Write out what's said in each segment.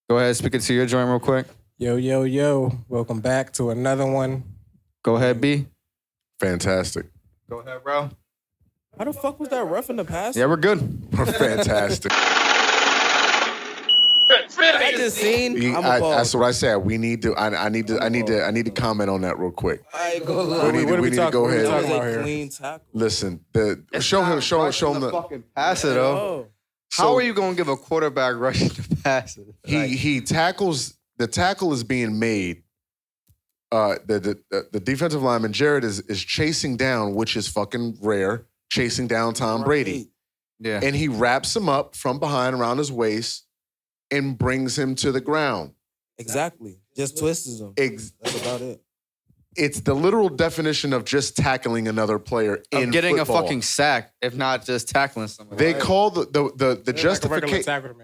Go ahead, speak it to your joint real quick. Yo. Welcome back to another one. Go ahead, B. Fantastic. Go ahead, bro. How the fuck was that rough in the past? Yeah, we're good. We're fantastic. I just seen. That's what I said. We need to. I need to comment on that real quick. I go What are we talking about here? Clean tackle. Listen, show him the. Fucking pass it, though. Oh. How are you going to give a quarterback rushing to pass it? He tackles. The tackle is being made. The defensive lineman Jared is chasing down, which is fucking rare. Chasing down Tom Brady. Yeah. And he wraps him up from behind around his waist and brings him to the ground. Exactly. Just twists him. That's about it. It's the literal definition of just tackling another player in getting football. a fucking sack, if not just tackling somebody. They call the justification.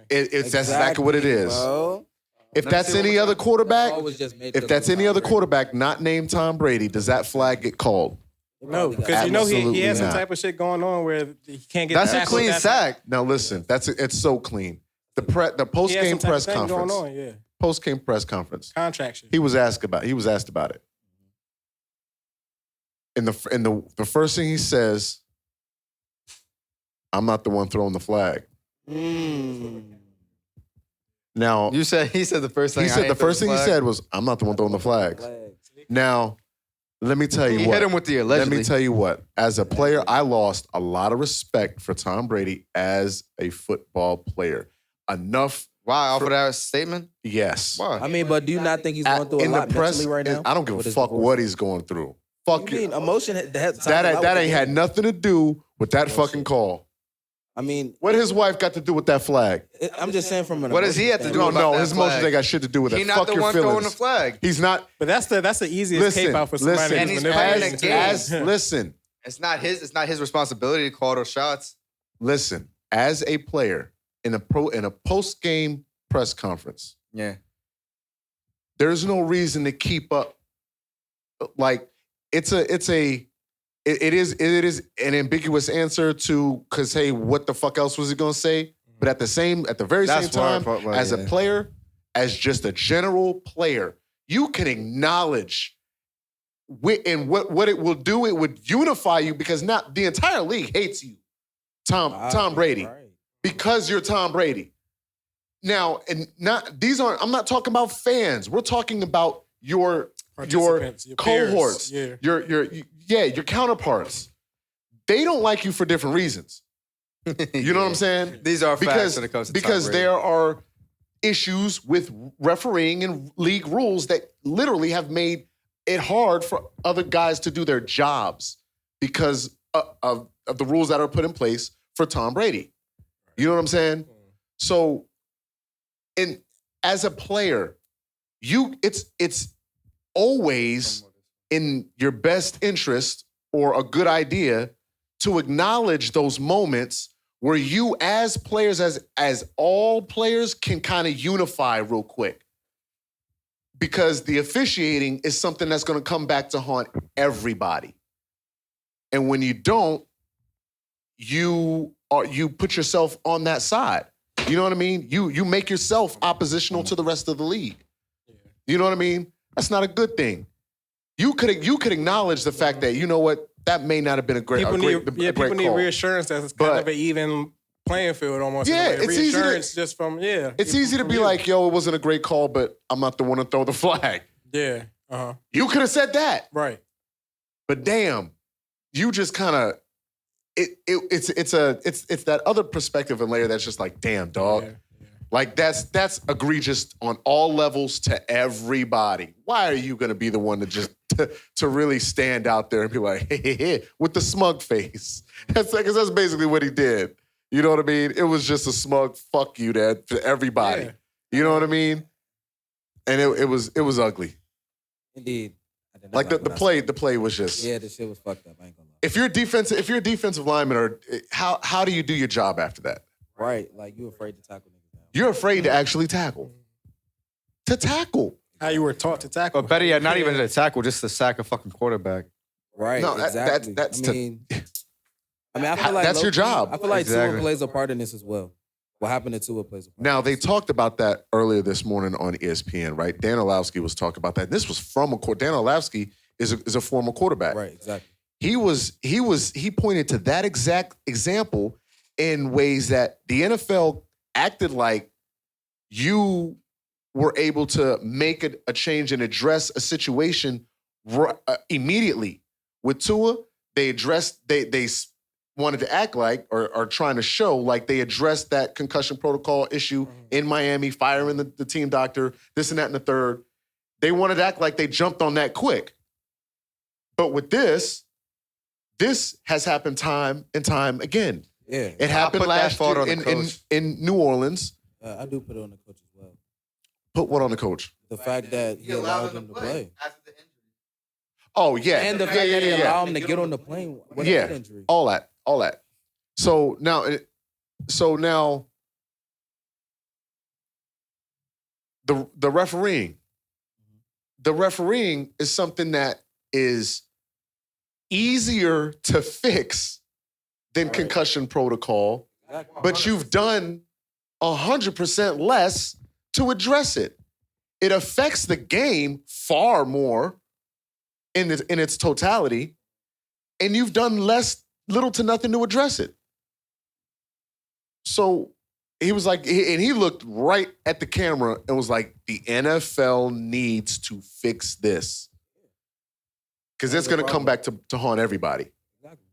That's exactly what it is. Bro. If that's any other quarterback, not named Tom Brady, does that flag get called? No, because he has some type of shit going on where he can't get. That's a clean sack. Now listen, it's so clean. The post game press conference. Going on, yeah. Post game press conference. Contract shit. He was asked about it. And the first thing he says, I'm not the one throwing the flag. Now he said the first thing. He said the first thing he said was, I'm not the one throwing the flags. Now, let me tell you what. He hit him with the allegedly. Let me tell you what. As a player, I lost a lot of respect for Tom Brady as a football player. Enough. Wow, off of that statement? Yes. Why? I mean, but do you not think he's going through a lot mentally right now? I don't give a fuck what he's going through. Fuck you. Mean emotion? That ain't had nothing to do with that fucking call. I mean, what his wife got to do with that flag? I'm just saying from an. What does he have to do? No, his emotions ain't got shit to do with it. He's not the one throwing the flag. He's not. But that's the easiest cape out for somebody. And he's playing the game. Listen, it's not his responsibility to call those shots. Listen, as a player in a post game press conference, yeah, there's no reason to keep up. Like it is an ambiguous answer to, because hey, what the fuck else was he gonna say? But at the very same time, as a player, as just a general player, you can acknowledge and what it will do. It would unify you because not the entire league hates you, Tom Brady, because you're Tom Brady. Now, and I'm not talking about fans. We're talking about your cohorts, peers, your counterparts. They don't like you for different reasons. You know what I'm saying? These are facts when it comes to because there are issues with refereeing and league rules that literally have made it hard for other guys to do their jobs because of the rules that are put in place for Tom Brady. You know what I'm saying? So, as a player, it's always in your best interest or a good idea to acknowledge those moments where you as players, as all players, can kind of unify real quick. Because the officiating is something that's going to come back to haunt everybody. And when you don't, you put yourself on that side. You know what I mean? You make yourself oppositional to the rest of the league. You know what I mean? That's not a good thing. You could acknowledge the fact that, you know what, that may not have been a great call. People need reassurance that it's kind of an even playing field almost. Yeah, it's reassurance just from It's easy to be like, yo, it wasn't a great call, but I'm not the one to throw the flag. Yeah. You could have said that. Right. But damn, you just kind of it's that other perspective and layer that's just like, damn, dog. Yeah. Like that's egregious on all levels to everybody. Why are you gonna be the one to just to really stand out there and be like, hey, with the smug face? That's basically what he did. You know what I mean? It was just a smug fuck you to everybody. Yeah. You know what I mean? And it was ugly. Indeed. Like the play was just, the shit was fucked up. I ain't gonna lie. If you're a defensive lineman, or how do you do your job after that? Right, like you afraid to tackle niggas now. You're afraid to actually tackle. To tackle. How you were taught to tackle. But better yet, not even to tackle, just to sack a fucking quarterback. Right, no, exactly. I feel like that's your job. I feel like Tua plays a part in this as well. What happened to Tua plays a part. Now, they talked about that earlier this morning on ESPN, right? Dan Orlovsky was talking about that. This was from Dan Orlovsky is a former quarterback. Right, exactly. He pointed to that exact example in ways that the NFL acted like you were able to make a change and address a situation immediately. With Tua, they wanted to act like, or are trying to show like they addressed that concussion protocol issue in Miami, firing the team doctor, this and that and the third. They wanted to act like they jumped on that quick. But with this has happened time and time again. Yeah. It happened last year in New Orleans. I do put it on the coach as well. Put what on the coach? The fact that he allowed him to play. after the injury. Oh, yeah. And the fact that he allowed him to get on the plane with a head injury. All that. So now the refereeing. The refereeing is something that is easier to fix than concussion protocol, but you've done 100% less to address it. It affects the game far more in its totality, and you've done little to nothing to address it. So he was like, and he looked right at the camera and was like, the NFL needs to fix this. Because it's going to come back to haunt everybody. Exactly.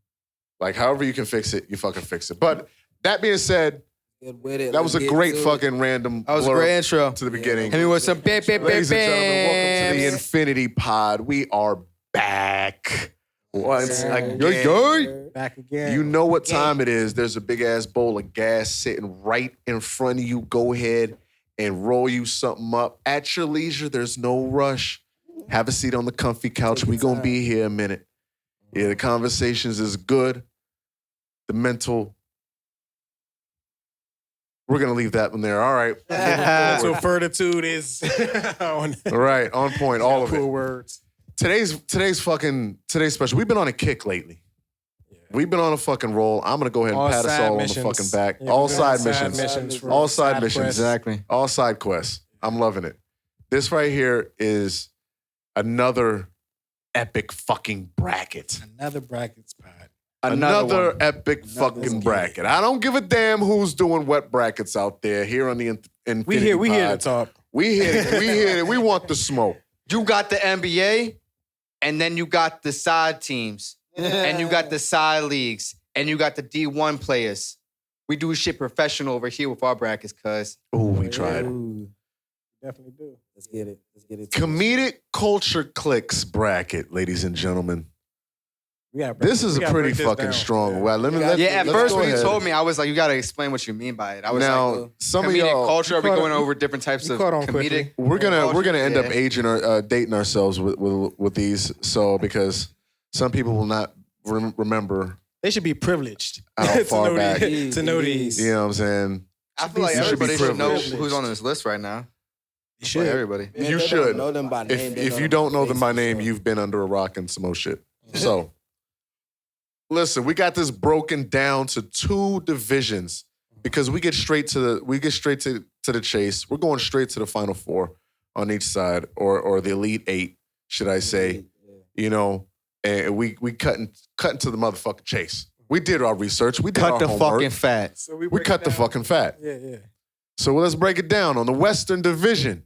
Like, however you can fix it, you fucking fix it. But that being said, that was a Let's great get to fucking random That was a great intro. to the beginning. Hit me with some bam, bam, bam, Ladies and gentlemen, welcome to the bam. Infinity Pod. We are back once again. Back again. You know what time it is. There's a big-ass bowl of gas sitting right in front of you. Go ahead and roll you something up. At your leisure, there's no rush. Have a seat on the comfy couch. We're going to be here a minute. Yeah, the conversations is good. The mental... We're going to leave that one there. All right. So fortitude is on. All right, on point, all of cool it. words. Today's special. We've been on a kick lately. We've been on a fucking roll. I'm gonna go ahead and pat us all on the fucking back. Yeah, all we're side doing missions. for All side missions. quests. Exactly. All side quests. I'm loving it. This right here is another epic fucking bracket. Another brackets pod. Another one. epic fucking bracket. I don't give a damn who's doing wet brackets out there here on the Infinity We here to Pod. talk. We here. We want the smoke. You got the NBA, and then you got the side teams, and you got the side leagues, and you got the D1 players. We do shit professional over here with our brackets, cuz. Oh, we tried. Ooh, Definitely do. let's get it. Comedic culture clicks bracket, ladies and gentlemen. This is a pretty fucking strong. Well, let's At go first when you ahead. told me, I was like, you gotta explain what you mean by it. I was Now, like, some of comedic y'all, culture, are we caught going on- over different types you of caught on comedic? quickly. we're gonna end up Yeah. dating ourselves with these. So because some people will not remember They should be privileged how to far know back. these. To know these. You know what I'm saying? I feel like You should be everybody should know privileged. who's on this list right now. You should. Everybody. Man, You they should. don't know them by name. They If you them don't know them by face, name, so. you've been under a rock and some more shit. So, listen, we got this broken down to two divisions because we get straight to the chase. We're going straight to the Final Four on each side, or the Elite Eight, should I say? You know, and we cutting to the motherfucking chase. We did our research. We did Cut our the homework. fucking fat. So We break cut it the down. fucking fat. Yeah. So let's break it down. On the Western Division,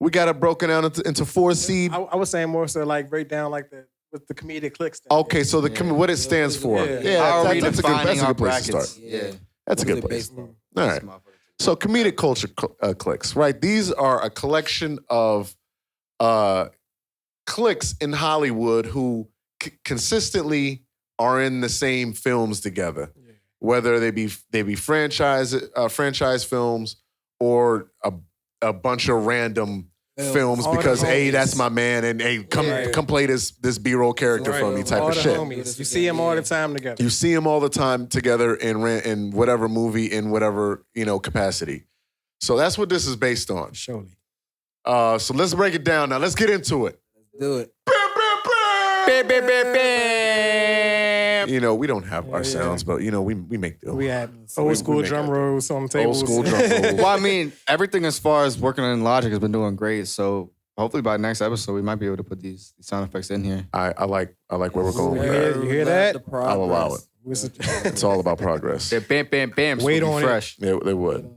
we got it broken down into 4 seed. I was saying more so like break down like with the comedic clicks. Okay, so what it stands for. Yeah. How are we that's a defining our good place to brackets? start. Yeah. That's a What is good it place. based on? All right. So comedic culture clicks, right? These are a collection of cliques in Hollywood who consistently are in the same films together, whether they be franchise films or a bunch of random films All the because hey, homies. that's my man, and hey, come play this B-roll character for me type all of the shit. homies. You see them all the time together. You see them all the time together in whatever movie, in whatever, capacity. So that's what this is based on. Surely. So let's break it down now. Let's get into it. Do it. Bam, bam, bam, bam. bam. You know, we don't have our sounds, but you know, we make do. We had old school drum rolls on the tables. Old school drum rolls. Well, I mean, everything as far as working in Logic has been doing great. So hopefully by next episode, we might be able to put these sound effects in here. I like where we're going with that. You hear that? I'll allow it. It's all about progress. They're bam, bam, bam. Wait on fresh. They would.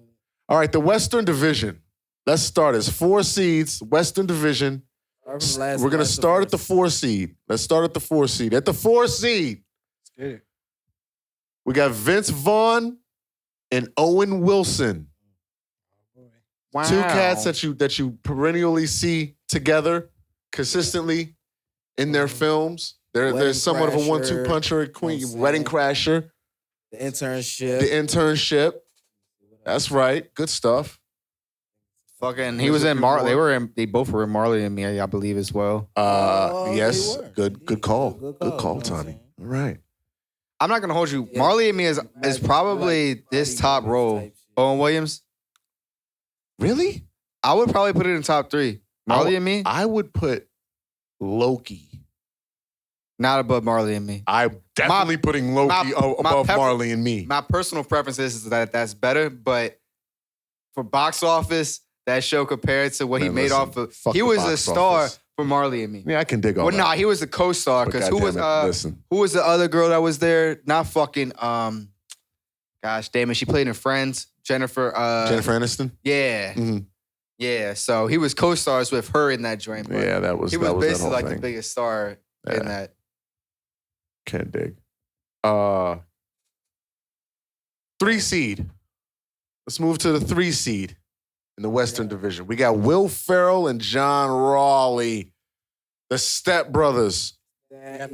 All right, the Western Division. Let's start as 4 seeds, Western Division. We're going to start at the 4 seed. Let's start at the 4 seed. At the 4 seed, we got Vince Vaughn and Owen Wilson. Wow. 2 cats that you perennially see together consistently in their films. They're somewhat of a 1-2 puncher, Wedding Crasher. The Internship. That's right. Good stuff. Fucking, he was in they both were in Marley and Me, I believe, as well. Yes. Good call. Good call, Tony. All right. I'm not gonna hold you. Marley and Me is probably this top role. Owen Williams. Really? I would probably put it in top 3. Marley and Me. I would put Loki. Not above Marley and Me. I'm definitely putting Loki above Marley and Me. My personal preference is that that's better, but for box office, that show compared to what he made off of, he was a star for Marley and Me. Yeah, I can dig all that. Well, nah, he was the co-star because who was the other girl that was there? Not fucking gosh damn it, she played in Friends. Jennifer Aniston. Yeah. Mm-hmm. Yeah, so he was co-stars with her in that joint. Yeah, that was. He was basically that whole like thing. the biggest star in that. Can't dig. 3 seed. Let's move to the 3 seed in the Western Division. We got Will Ferrell and John Raleigh, the Step Brothers. Step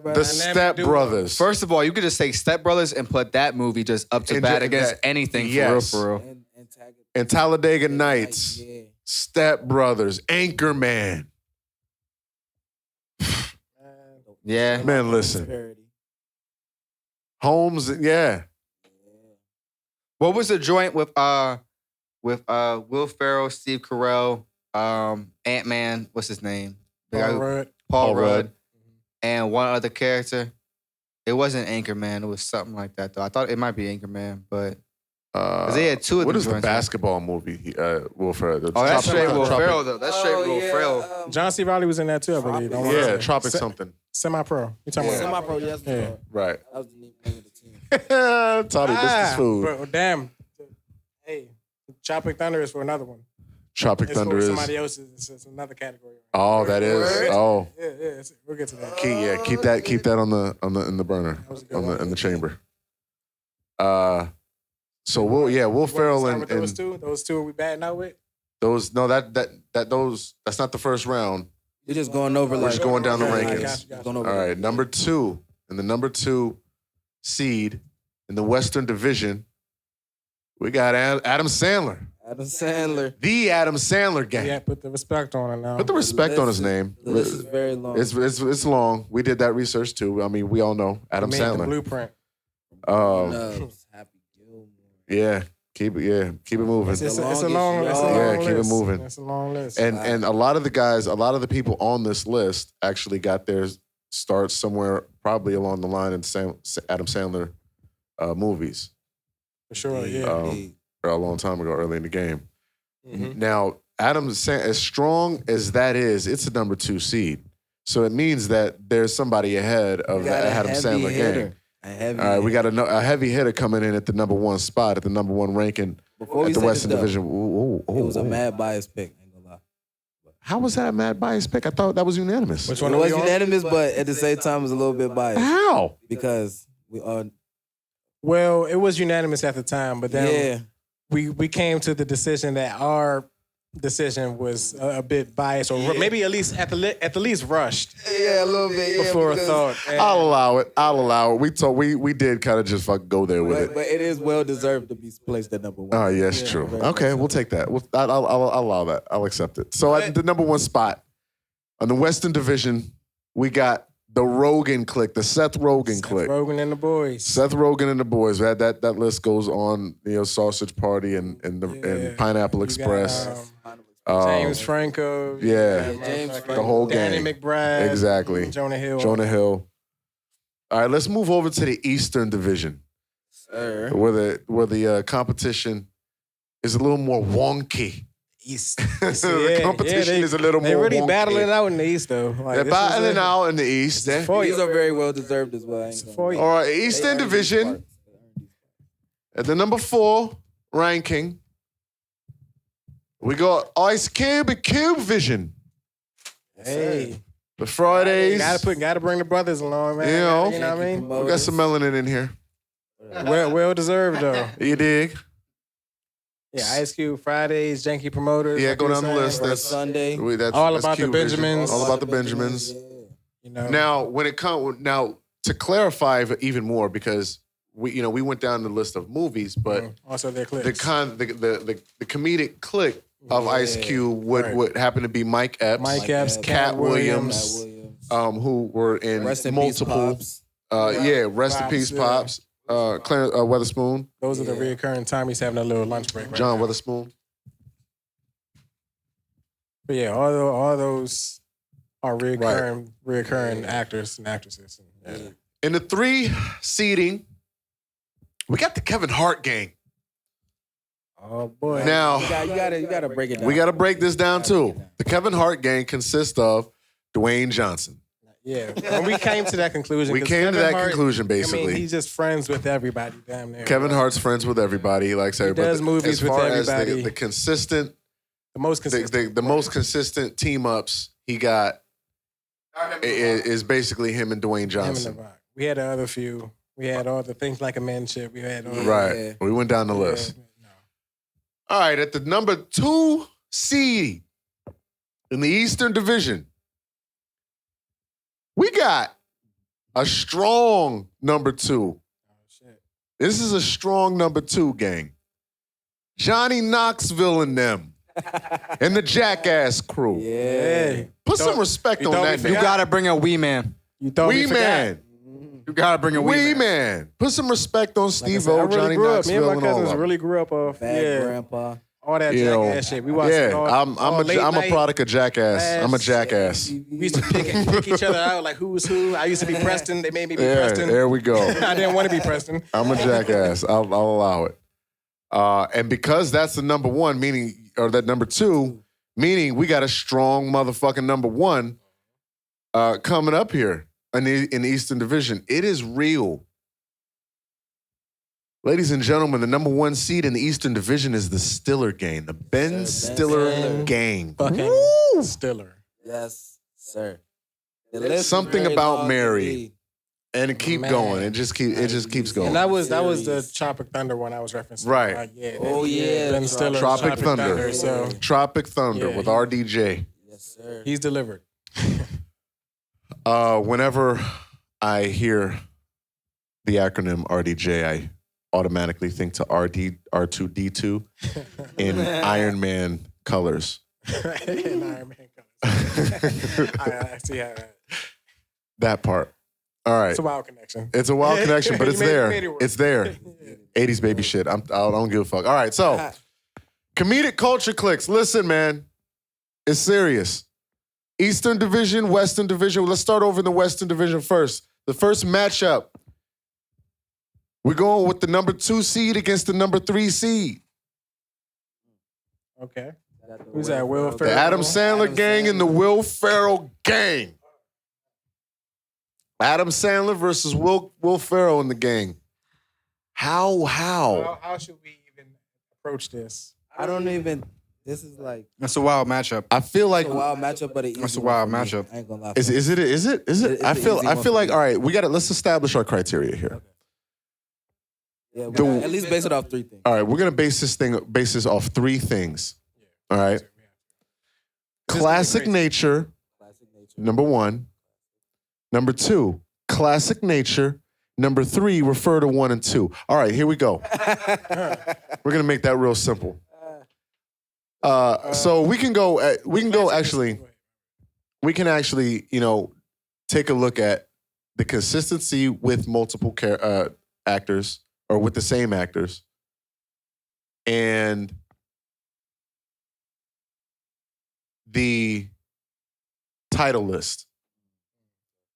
Brothers. The Step Brothers. First of all, you could just take Step Brothers and put that movie just up to bat against anything for real. And Talladega Nights. Step Brothers. Anchorman. Yeah. Man, listen. Holmes, yeah. What was the joint with Will Ferrell, Steve Carell, Ant-Man, what's his name? Paul Rudd. And one other character. It wasn't Anchorman. It was something like that, though. I thought it might be Anchorman, but because they had 2 of them. What is the basketball movie? Will Ferrell. That's straight Will Ferrell, though. That's straight Will Ferrell. John C. Reilly was in that too, I believe. Yeah, Tropic something. Semi-pro. You talking about Semi-pro? Yes. Yeah. Right. That was the name of the team. Toddy, this is food. Bro, damn. Hey, Tropic Thunder is for another one. Tropic Thunder is somebody else's. It's another category. Oh, that is. Oh. Yeah. We'll get to that. Keep that on the in the burner in the chamber. So Will Ferrell and those two are we batting out with? That's not the first round. We're just going over. We're just going down the rankings. Gotcha. All right, number 2 in the number 2 seed in the Western Division, we got Adam Sandler. The Adam Sandler gang. Yeah, put the respect on it now. Put the respect on his name. The list is very long. It's long. We did that research too. I mean, we all know Adam Sandler. The blueprint. Happy Gilmore. Yeah. Keep it moving. It's a long list. Keep it moving. It's a long list. And a lot of the people on this list actually got their starts somewhere probably along the line in Adam Sandler movies. For sure, yeah. A long time ago, early in the game. Mm-hmm. Now, as strong as that is, it's a number 2 seed. So it means that there's somebody ahead of the Adam Sandler gang. All right, we got a heavy hitter coming in at the number 1 spot, at the number 1 ranking at the Western Division. It was a mad bias pick. I ain't gonna lie. How was that a mad bias pick? I thought that was unanimous. Which one it was unanimous, but at the same time, it was a little bit biased. How? Because we are. Well, it was unanimous at the time, but then we came to the decision that our decision was a bit biased, or maybe at the least rushed. Yeah, a little bit. Yeah, before a thought. I'll allow it. We did kind of just fucking go there with it. But it is well deserved to be placed at number 1. Oh, yes, true. Okay, we'll take that. I'll allow that. I'll accept it. So at the number 1 spot on the Western Division, we got the Rogen clique, the Seth Rogen clique. Rogen and the boys. Seth Rogen and the boys. That list goes on. Sausage Party and Pineapple Express. James Franco. Yeah. James Franco. The whole gang. Danny McBride. Exactly. Jonah Hill. All right, let's move over to the Eastern Division, where the competition is a little more wonky. East. The competition is a little more. They're really wonky. battling out in the East, though. Like, They're battling out in the East. These are very well deserved as well. All right, Eastern Division. At the number 4 ranking, we got Ice Cube and Cube Vision. Hey. The Fridays. Gotta bring the brothers along, man. You know what I mean? We got some melanin in here. Well deserved, though. You dig? Yeah, Ice Cube, Fridays, Janky Promoters. Yeah, like go you down the saying. list. That's Sunday. That's All about Cube the Vision. Benjamins. All about the Benjamins. You know. Now, when it comes to clarify even more, because we went down the list of movies, but also their clips. the comedic clique of Ice Cube would happen to be Mike Epps, Cat Williams, who were in Rest in multiple. Peace, Pops. Rest in peace, Pops. Clarence Weatherspoon. Those are the reoccurring time he's having a little lunch break. Right John now. Weatherspoon. But yeah, all those are reoccurring actors and actresses. Yeah. In the 3 seeding, we got the Kevin Hart gang. Oh boy! Now You gotta break it down. we got to break this down too. The Kevin Hart gang consists of Dwayne Johnson. Yeah, when we came to that conclusion, We 'cause came to Kevin that Hart, conclusion I basically. mean, he's just friends with everybody. Damn near. Kevin Hart's friends with everybody. He likes everybody. does movies as with far everybody. as the consistent, the most consistent. the most consistent team ups he got is basically him and Dwayne Him Johnson. and The Rock. We had the other few. We had all the Things Like a Man shit. We had all Right. Yeah. We went down the list. All right, at the number 2 seed in the Eastern Division, we got a strong number 2. This is a strong number 2, gang. Johnny Knoxville and them. And the Jackass crew. Hey, Put some respect on that. You gotta bring a wee man. you thought Wee we forgot. Man. You gotta bring a Wee Man. Put some respect on Like I Steve said, I O, really Johnny grew up. Me and Knoxville, my and all cousins of really grew up off Bad Grandpa. all that You know, Jackass shit. We watched it all. I'm a product of Jackass. I'm a jackass. We used to pick each other out like who was who. I used to be Preston. They made me be Yeah, Preston. there we go. I didn't want to be Preston. I'm a jackass. I'll allow it. And because that's the number 1, meaning, or that number 2, meaning we got a strong motherfucking number 1 coming up here in the Eastern Division. It is real. Ladies and gentlemen, the number 1 seed in the Eastern Division is the Stiller gang, the Ben Stiller gang. Fucking Stiller. Yes, sir. The list is Something very about long Mary. to read. And keep Man. going. It just keeps going. And that was the Tropic Thunder one I was referencing. Right. Like, yeah, Oh, yeah. Ben Stiller. Tropic Thunder. So Tropic Thunder Yeah, with he- RDJ. Yes, sir. he's delivered. Whenever I hear the acronym RDJ, I automatically think to R2D2 in Iron Man colors. In Iron Man colors. I see how That part. All right. it's a wild connection. It's a wild connection, but it's You made there. it work. It's there. 80s baby shit. I don't give a fuck. All right, so comedic culture clicks. Listen, man, it's serious. Eastern Division, Western Division. Let's start over in the Western Division first. The first matchup, we're going with the number 2 seed against the number 3 seed. Okay. Who's that? Will The Ferrell? Adam Sandler gang and the Will Ferrell gang. Adam Sandler versus Will Ferrell in the gang. How? How should we even approach this? I don't even. This is like That's a wild matchup. I feel like it's a wild matchup, but That's a wild matchup. I ain't gonna lie. is it? It's I an feel easy one for like me. all right. Let's establish our criteria here. Yeah, The- at least base it off 3 things. All right, we're gonna base this off 3 things. All right, classic nature. Classic nature. Number 1. Number 2, classic nature. Number 3, refer to 1 and 2. All right, here we go. We're gonna make that real simple. So we can go. Actually, we can actually, take a look at the consistency with multiple actors or with the same actors, and the title list.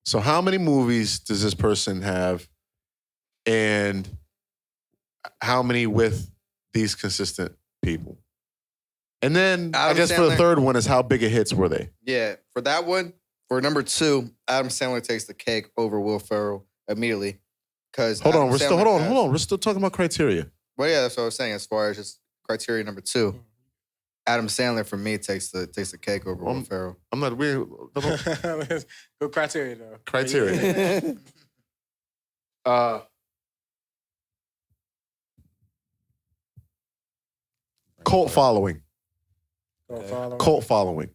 So how many movies does this person have, and how many with these consistent people? And then I guess for the third one is how big of hits were they? Yeah, for that one, for number 2, Adam Sandler takes the cake over Will Ferrell immediately. Because hold on, we're still talking about criteria. Well, yeah, that's what I was saying. As far as just criteria number 2, Adam Sandler for me takes the cake over Will Ferrell. I'm not weird. Good criteria though. Criteria. Cult following. Cult following.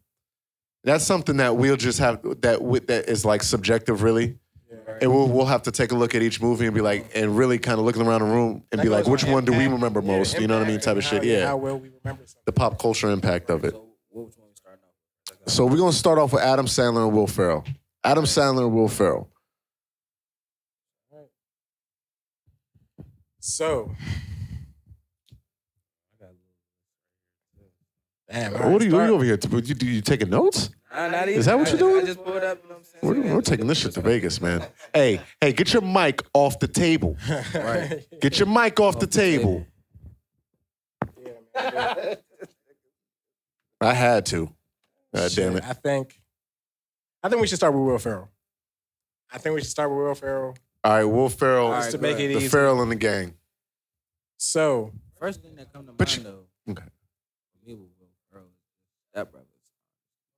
That's something that we'll just have that is like subjective, really. Yeah, right. And we'll have to take a look at each movie and be like, and really kind of looking around the room and be like, which one do we remember most? You know what I mean? Type of shit. Yeah. How well we remember something. The pop culture impact of it. So we're gonna start off with Adam Sandler and Will Ferrell. Adam Sandler and Will Ferrell. So. Damn, what are you over here? You taking notes? Not even. Is that what you're doing? I just pulled up. You know what I'm saying? We're taking this shit to Vegas, man. Hey, get your mic off the table. Right. Get your mic off the table. Yeah, I had to. God damn it. I think we should start with Will Ferrell. All right, Will Ferrell. Just to make it the easy. Ferrell and the gang. So. First thing that comes to mind, though. Okay. Me with Will Ferrell, Step Brothers.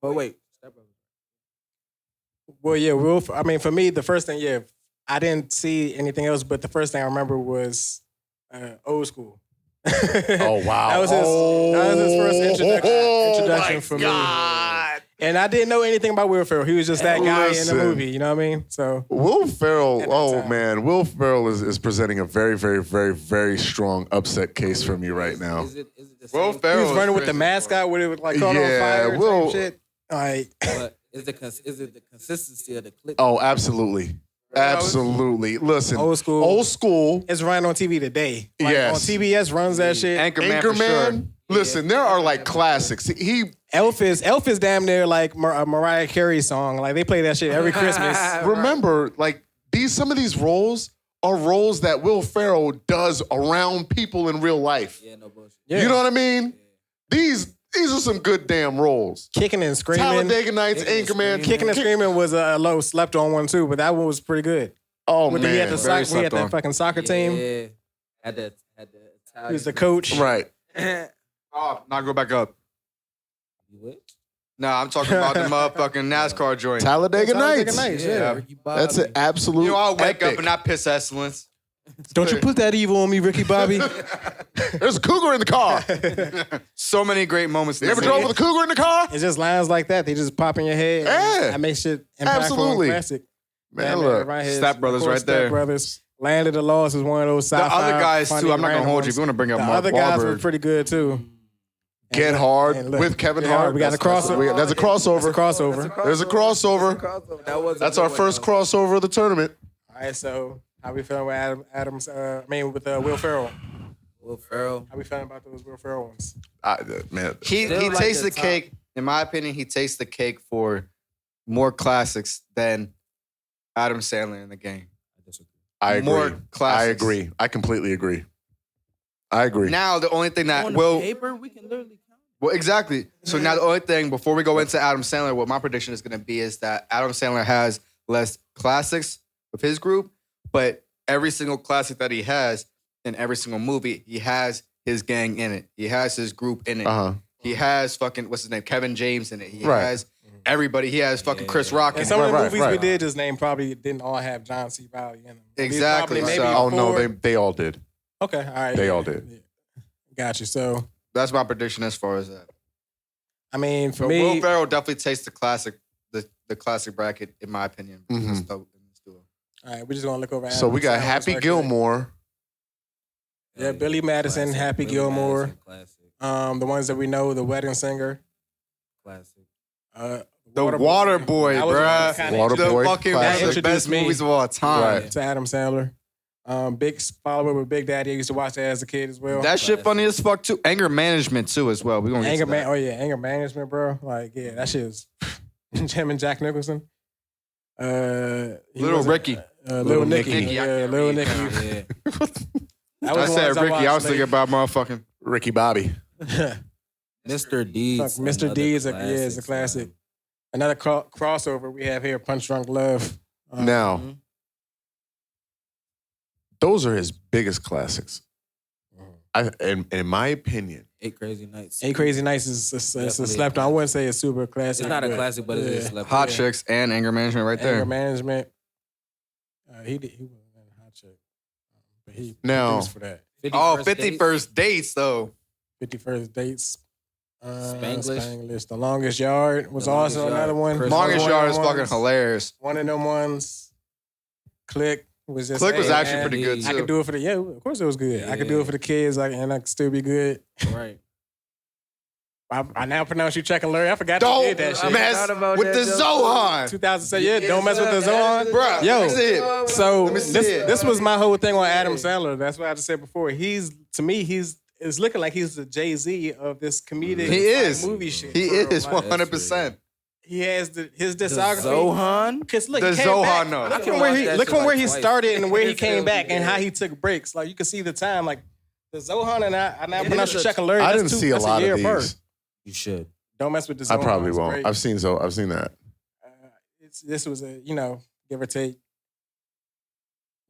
But wait, Step Brothers. Well, yeah, I mean, for me, the first thing, I didn't see anything else, but the first thing I remember was Old School. Oh, wow. That was his first introduction for God. me. And I didn't know anything about Will Ferrell. He was just that guy in the movie, you know what I mean? So Will Ferrell, man, Will Ferrell is presenting a very, very, very, very strong upset case for me right now. Is it Will Ferrell he was running with the mascot when it was like caught on fire Will, type shit. Like, but is it the consistency of the clip? Oh, absolutely. Absolutely. Listen, Old School. It's running on TV today. Like, yes. On TBS runs that shit. Anchorman for sure. Listen, there are like classics. Elf is damn near like a Mariah Carey song. Like they play that shit every Christmas. Remember, like some of these roles are roles that Will Ferrell does around people in real life. Yeah, no bullshit. Yeah. You know what I mean? Yeah. These are some good damn roles. Kicking and Screaming. Talladega Nights, Anchorman. Kicking and Screaming was a low slept on one too, but that one was pretty good. Oh, man. He had that fucking soccer team. Yeah. Had the He was the coach. Right. Not go back up. You what? Nah, I'm talking about the motherfucking NASCAR joint. Talladega Nights. Yeah. That's an absolute I'll wake epic. up and not piss excellence. Don't you put that evil on me, Ricky Bobby. There's a cougar in the car. So many great moments. You ever drove with a cougar in the car? It's just lines like that. They just pop in your head. Yeah. That makes shit impactful Absolutely. and classic. Man, look. Step Brothers right there. Step Brothers. Land of the Lost is one of those The sci-fi other guys, funny too, I'm not going to hold you. ones. If you want to bring up The Mark other guys were Wahlberg. pretty good, too. Get Hard and look, with Kevin Get Hart. We got a crossover. There's a crossover. There's a crossover. There's a crossover. That's our first crossover of the tournament. All right, so how we feeling with with Will Ferrell? Will Ferrell. How we feeling about those Will Ferrell ones? Man, He like takes the the cake, in my opinion, he takes the cake for more classics than Adam Sandler in the game. I agree. More classics. I agree. I completely agree. I agree. Now, the only thing that On will... paper, we can literally count. Well, exactly. So now the only thing, before we go into Adam Sandler, what my prediction is going to be is that Adam Sandler has less classics with his group, but every single classic that he has in every single movie, he has his gang in it. He has his group in it. Uh-huh. He has fucking, what's his name, Kevin James in it. He Right. has everybody. He has fucking Chris Rock in And it. some of the Right, movies right. we did just name probably didn't all have John C. Reilly in them. Exactly. Maybe So- Oh, no, four. they all did. Okay, all right. They all did. Yeah. Got you. So, That's my prediction as far as that. I mean, for So me, Will Ferrell definitely takes the classic bracket, in my opinion. Mhm. In this duo. all right, we're just going to look over. So we got Adam Happy Sandler's Gilmore. Yeah, Billy Madison, Happy Billy Gilmore. Madison, classic. The ones that we know, The Wedding Singer. Classic. The Water Boy, That was bruh. kinda Water The Boy, fucking classic. one of the best Introduced me. movies of all time. Right. To Adam Sandler. Big follower with Big Daddy. I used to watch that as a kid as well. That shit funny as fuck too. Anger Management too as well. We gonna get Anger to that. Man. Oh yeah, Anger Management, bro. Like yeah, that shit is him and Jack Nicholson. Little Ricky. Little Nicky. Nicky. Yeah, Little Nicky. Yeah. I said Ricky. I was thinking about motherfucking Ricky Bobby. Mr. Deeds. Mr. D is a classic. Another crossover we have here, Punch Drunk Love. Now, those are his biggest classics. In my opinion, 8 Crazy Nights. 8 Crazy Nights is a slept on. I wouldn't say it's super classic. It's not a classic, but it is slept Hot Chicks and Anger Management right there. Anger Management. He wasn't in Hot Chick. But he Now- produced for that. 50 First Dates, though. 51st Dates. Spanglish. Spanglish. The Longest Yard was The also Longest another Yard. one. Chris Longest One of Yard them is fucking ones. hilarious. One of them ones. Click was just. Click was hey, actually man, pretty good, too. I could do it for the of course it was good. I could do it for the kids, and I could still be good. Right. I now pronounce you Chuck and Larry. I forgot you Don't did that shit. mess about with that, the though. Zohan. 2007, yeah, don't mess with the Zohan. Bruh, Yo, let me see it. so Let me see it. this was my whole thing on Adam Sandler. That's what I just said before. It's looking like he's the Jay-Z of this comedic He is. movie shit. He for real. is Like, 100%. He has his The discography. Zohan? Because look, The he came Zohan, back. no. Look I from can where watch he that look shit from where like he twice. started and where he It's came still back and good. how he took breaks. Like you can see the time. Like the Zohan and I now It pronounce is Chuck and Larry. I that's didn't see a that's lot year of apart. these. You should. Don't mess with the I Zohan. probably It's won't. great. I've seen that. This was a give or take.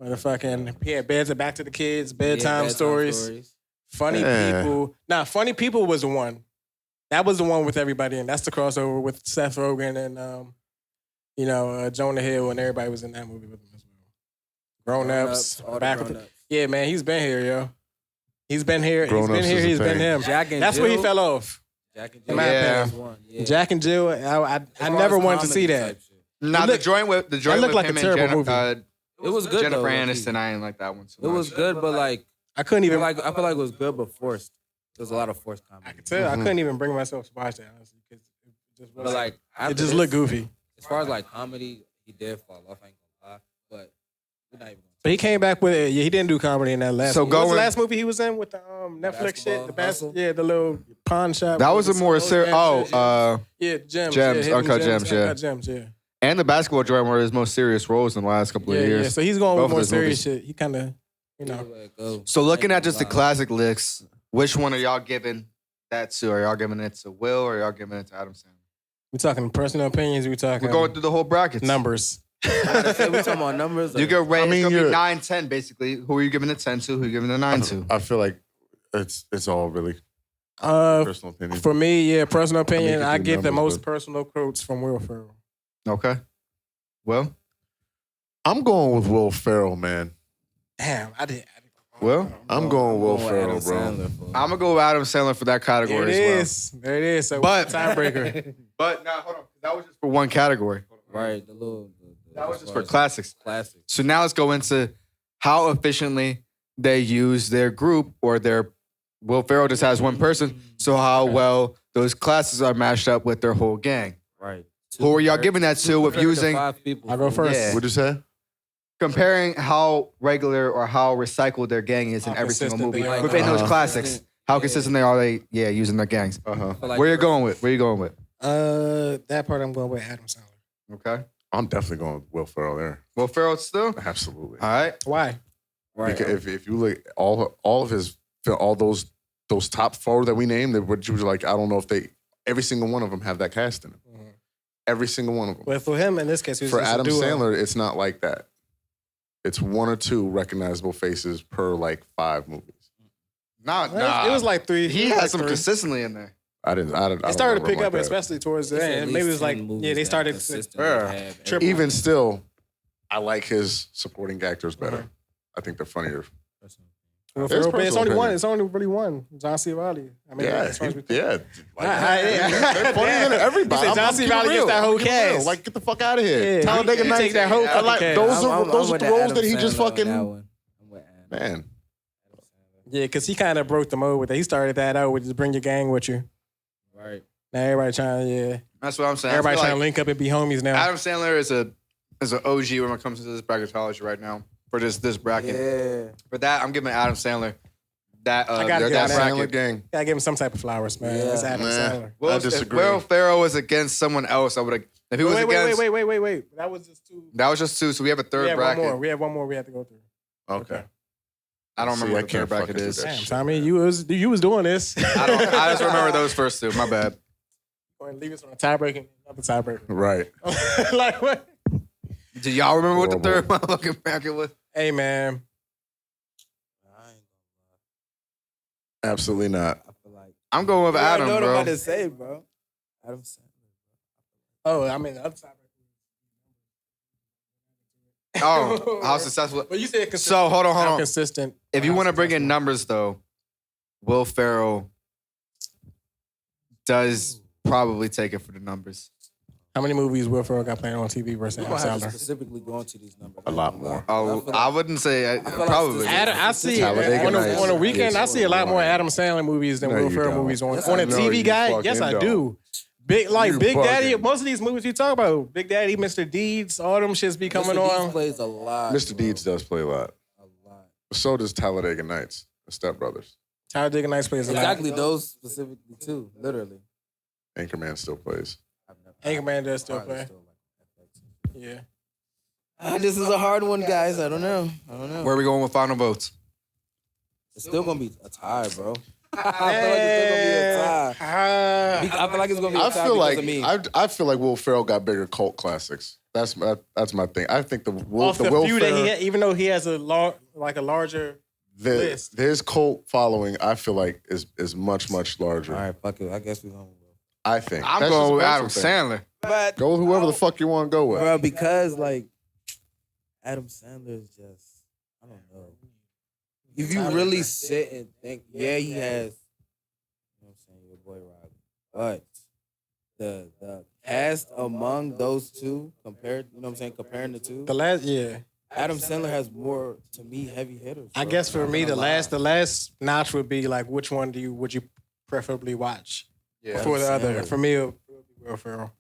Motherfucking he had Back to the Kids, bedtime stories. Funny Yeah. People. Nah, Funny People was the one. That was the one with everybody in. That's the crossover with Seth Rogen and Jonah Hill, and everybody was in that movie with him as well. Grown Ups. All the Back with grown-ups. yeah, man, he's been here, yo. He's been here. Grown Ups is a He's been thing. him. Jack and That's where he Jill. fell off. Jack and In Jill. my Yeah. opinion. One. Yeah. Jack and Jill. I never wanted to see that. Nah, look- the joint with looked like a him terrible and movie. It was good Jennifer though. Aniston. I didn't like that one too It much. was good, but like I couldn't even. I feel like it was good but forced. There was a lot of forced comedy. I could tell. I couldn't even bring myself to watch that honestly because it just But wasn't. like It after just this, looked goofy. As far as like comedy, he did fall off. I ain't gonna lie, but we're not even. But he came back with it. Yeah, he didn't do comedy in that last. So movie. What was the going- last movie he was in with the Netflix shit? Basketball Hustle? The little pawn shop. That was a with more the serious. gems, Yeah, gems, Gems, hidden Uncut Gems, yeah. Uncut Gems, yeah. and the basketball joint were his most serious roles in the last couple of Yeah. years. So he's going Both with of more his serious movies. shit. He kind of, So looking at just the classic licks, which one are y'all giving that to? Are y'all giving it to Will or are y'all giving it to Adam Sandler? we talking personal opinions. We talking We're going through the whole brackets. numbers. We talking about numbers. You get rate. I mean, It's gonna be you're- 9, 10 basically. Who are you giving a 10 to? Who are you giving a 9 to? I feel like it's all really Uh, personal opinion. for me, yeah, personal opinion. could I do get the numbers, most but- personal quotes from Will Ferrell. Okay. Well, I'm going with Will Ferrell, man. Damn, I did. Well, I'm going Will with Ferrell, Adam bro. Sandler for- I'm gonna go with Adam Sandler for that There category it as well. is. There it is. So But- tiebreaker. But now, hold on. That was just for one category. Right, the little. That was just for classics. Classic. So now let's go into how efficiently they use their group or their. Will Ferrell just has one person, so how well those classes are mashed up with their whole gang. Right. Who are y'all giving that to with using 5 people. I'll go first. Yeah. What'd you say? comparing how regular or how recycled their gang is in How every single consistent movie they are. within those Uh-huh. classics? How consistent are they? Yeah, using their gangs. Uh-huh. Where you going with? Where you going with? That part I'm going with Adam Sandler. Okay. I'm definitely going with Will Ferrell there. Will Ferrell still? Absolutely. All right. Why? Right. Because if you look all of his all those top 4 that we named, which was like I don't know if every single one of them have that cast in it. Mhm. Every single one of them. Well, for him in this case, he was For just a Adam duo. Sandler, it's not like that. It's 1 or 2 recognizable faces per like 5 movies. It was like 3. He it was had like some 3. consistently in there. I didn't. It started to pick up, like that. especially towards the It's at end. Maybe it was least like 10 movies they that started. consistently Yeah. have Triple. Even still, I like his supporting actors better. Uh-huh. I think they're funnier. Well, There's Ferrell, but it's personal only one. opinion. It's only really one. John C. Reilly. I mean, Yeah, as far as we think. yeah. They're funnier than everybody. He said John I'm C. keeping Reilly it gets real. that whole I'm keeping it real. cast. Like, get the fuck out of here. Yeah, Talladega he Nights. take that whole I like fucking those cast. are those are the roles that he just fucking man. Yeah, because he kind of broke the mold with that. He started that out with just bring your gang with you. Right. Now everybody trying, That's what I'm saying. everybody I feel trying to link up and be homies now. Adam Sandler is an OG when it comes to this bracketology right now for this bracket. Yeah. For that, I'm giving Adam Sandler that I gotta that give Adam Sandler bracket. gang. Gotta give him some type of flowers, man. Yeah. It's Adam Nah. Sandler. Well, I if disagree. Will Ferrell was against someone else, I would have If he was against, wait. That was just two. that was just two. So we have a third bracket. We have one more we have to go through. Okay. I don't remember what the third bracket is. that Damn, shit. Tommy, you was doing this. I just remember those first two. My bad. Go ahead and leave us on a tiebreaker. Another tiebreaker. Right. Like what? Do y'all remember what the third Horrible. motherfucking bracket was? Hey man. I ain't Absolutely not. I feel like I'm going with I Adam, know what I'm bro. about to say, bro. Adam Sandler. Oh, I mean the other tiebreaker. Oh, how successful. But you said consistent. So hold on. Consistent. If you want to bring in numbers, though, Will Ferrell does probably take it for the numbers. How many movies Will Ferrell got playing on TV versus We Adam gonna have to Sandler? specifically go into these numbers. A lot more. Oh, I wouldn't say feel like probably. Adam- I see Talladega Nights. on a weekend. I see a lot more Adam Sandler movies than No, Will you Ferrell don't. movies on Yes, on I a know TV you guy. fucking Yes, I don't. do. Big You Big Daddy. bugging. Most of these movies you talk about, Big Daddy, Mr. Deeds, all them shits be coming Mr. Deeds on. plays a lot. Mr. Deeds does play a lot. A lot. So does Talladega Nights, the Step Brothers. Talladega Nights plays a lot. Exactly those specifically too. Literally. Anchorman still plays. Anchorman does still Probably play. still like Yeah. this is a hard one, guys. I don't know. Where are we going with final votes? It's still gonna be a tie, bro. I feel like it's still gonna be a tie. I feel like it's gonna be a I tie feel because like of me. I feel like Will Ferrell got bigger cult classics. That's my thing. I think the Will Off the Will few Ferrell, that even though he has a larger list. his cult following, I feel like is much larger. All right, fuck it. I guess we're gonna go. I think I'm That's going just a with Adam personal thing. Sandler. But Go with whoever the fuck you want to go with. bro, because like Adam Sandler is just I don't know. If you really sit and think, yeah, he has, you know what I'm saying, your boy Robbie, but the cast among those two compared, you know what I'm saying, comparing the two, Adam Sandler has more to me heavy hitters. I bro. guess for I'm me, not the gonna lie. last notch would be like, which one would you preferably watch before the Adam other? Sandler. For me, it would be Will Ferrell.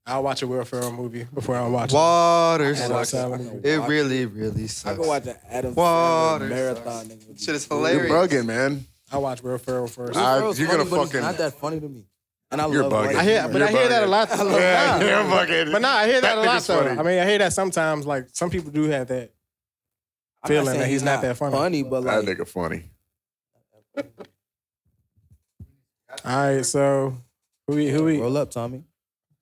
I'll watch a Will Ferrell movie before I watch Water Adam sucks. Sandler movie. It really I sucks. can watch an Adam Water Sandler marathon. nigga. Shit is You're hilarious. bugging, man. I watch Will Ferrell first. Will Ferrell's you're funny, gonna but he's fucking- not that funny to me. And I You're love bugging. white I hear, humor. but I hear that a lot. Yeah, you're bugging. But I hear that a lot nigga's though. funny. I mean, I hear that sometimes. Like some people do have that I'm feeling saying that he's not that funny. Funny, but That like nigga funny. All right, so who we? roll up, Tommy.